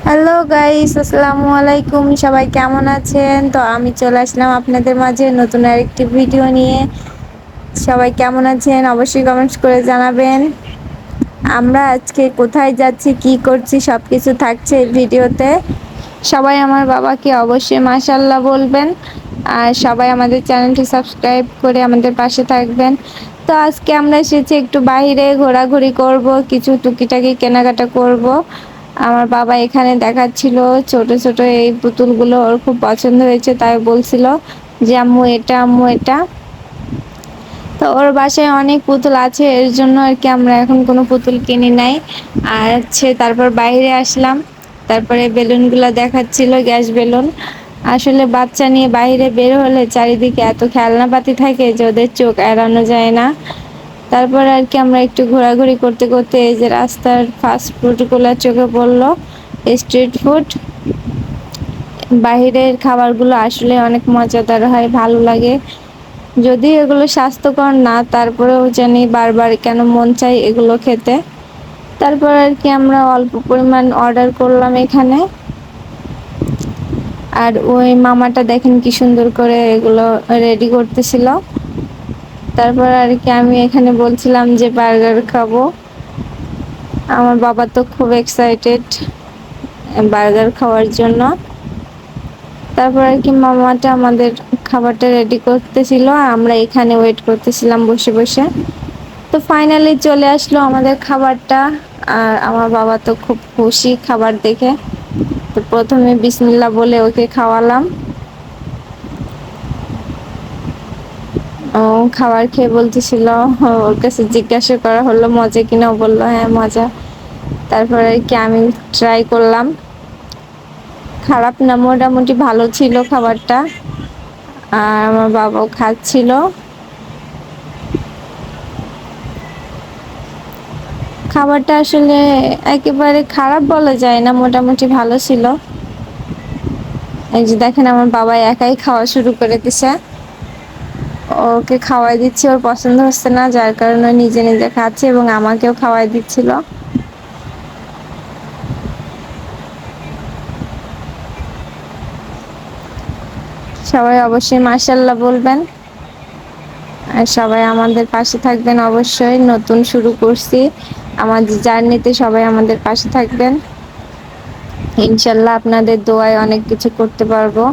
Hello guys, আসসালামু আলাইকুম। সবাই কেমন আছেন? তো আমি চলে আসলাম আপনাদের মাঝে নতুন আরেকটি ভিডিও নিয়ে। সবাই কেমন আছেন অবশ্যই কমেন্টস করে জানাবেন। আমরা আজকে কোথায় যাচ্ছি, কি করছি সবকিছু থাকছে এই ভিডিওতে। সবাই আমার বাবাকে অবশ্যই মাশাআল্লাহ বলবেন, আর সবাই আমাদের চ্যানেলটি সাবস্ক্রাইব করে আমাদের পাশে থাকবেন। তো আজকে আমরা এসেছি একটু বাইরে ঘোরাঘুরি করব, কিছু টুকিটাকি কেনাকাটা করব। আমার বাবা এখানে দেখাচ্ছিল ছোট ছোট এই পুতুলগুলো, ওর খুব পছন্দ হয়েছে, তাই বলছিল যে আম্মু এটা আম্মু এটা। তো ওর বাসায় অনেক পুতুল আছে, এর জন্য আর কি আমরা এখন কোনো পুতুল কিনি নাই। আর তারপর বাইরে আসলাম, তারপরে বেলুনগুলো দেখাচ্ছিল, গ্যাস বেলুন। আসলে বাচ্চা নিয়ে বাইরে বের হলে চারিদিকে এত খেলনাপাতি থাকে যে ওদের চোখ এড়ানো যায় না। তারপর আর কি আমরা একটু ঘোরাঘুরি করতে করতে এই যে রাস্তার ফাস্ট ফুডগুলো চোখে পড়লো, স্ট্রিট ফুড। বাহিরের খাবারগুলো আসলে অনেক মজাদার হয়, ভালো লাগে। যদি এগুলো স্বাস্থ্যকর না, তারপরেও জানি বারবার কেন মন চাই এগুলো খেতে। তারপর আর কি আমরা অল্প পরিমাণ অর্ডার করলাম এখানে। আর ওই মামাটা দেখেন কি সুন্দর করে এগুলো রেডি করতেছিল। তারপর আর কি আমি এখানে বলছিলাম যে বার্গার খাবো। আমার বাবা তো খুব এক্সাইটেড বার্গার খাওয়ার জন্য। তারপর আর কি মামাটা আমাদের খাবারটা রেডি করতেছিল, আর আমরা এখানে ওয়েট করতেছিলাম বসে বসে। তো ফাইনালি চলে আসলো আমাদের খাবারটা, আর আমার বাবা তো খুব খুশি খাবার দেখে। তো প্রথমে বিসমিল্লাহ বলে ওকে খাওয়ালাম। ও খাবার খেয়ে বলতেছিল, ওর কাছে জিজ্ঞাসা করা হলো মজা কিনা, ও বললো হ্যাঁ মজা। তারপরে আর কি আমি ট্রাই করলাম, খারাপ না, মোটামুটি ভালো ছিল খাবারটা। আর আমার বাবাও খাচ্ছিল। খাবারটা আসলে একেবারে খারাপ বলা যায় না, মোটামুটি ভালো ছিল। এই যে দেখেন আমার বাবা একাই খাওয়া শুরু করে দিছে, ওকে খাওয়াই দিচ্ছে, ওর পছন্দ হচ্ছে না, যার কারণে নিজে নিজে খাচ্ছে এবং আমাকেও খাওয়াই দিচ্ছিল। সবাই অবশ্যই মাশাআল্লাহ বলবেন, আর সবাই আমাদের পাশে থাকবেন। অবশ্যই নতুন শুরু করছি আমাদের জার্নিতে, সবাই আমাদের পাশে থাকবেন। ইনশাল্লাহ আপনাদের দোয়ায় অনেক কিছু করতে পারবো,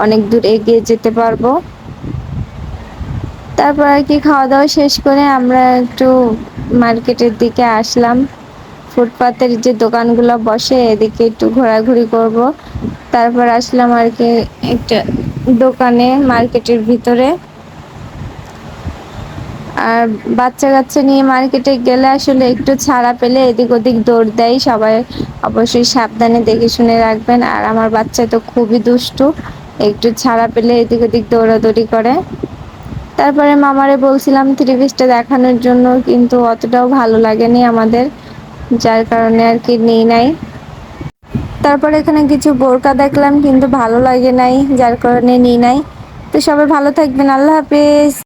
অনেক দূর এগিয়ে যেতে পারবো। তারপর আর কি খাওয়া দাওয়া শেষ করে আমরা একটু মার্কেটের দিকে আসলাম। ফুটপাতের যে দোকানগুলো বসে এদিকে একটু ঘোরাঘুরি করব। তারপর আসলাম আর কি একটা দোকানে মার্কেটের ভিতরে। আর বাচ্চা কাচ্চা নিয়ে মার্কেটে গেলে আসলে একটু ছাড়া পেলে এদিক ওদিক দৌড় দেয় সবাই, অবশ্যই সাবধানে দেখে শুনে রাখবেন। আর আমার বাচ্চা তো খুবই দুষ্টু, একটু ছাড়া পেলে এদিক ওদিক দৌড়াদৌড়ি করে। তারপরে মামারে বলছিলাম থ্রি পিসটা দেখানোর জন্য, কিন্তু অতটাও ভালো লাগেনি আমাদের, যার কারণে আর কি নেই নাই। তারপর এখানে কিছু বোরকা দেখলাম কিন্তু ভালো লাগে নাই, যার কারণে নিই নাই। তো সবাই ভালো থাকবেন, আল্লাহ হাফেজ।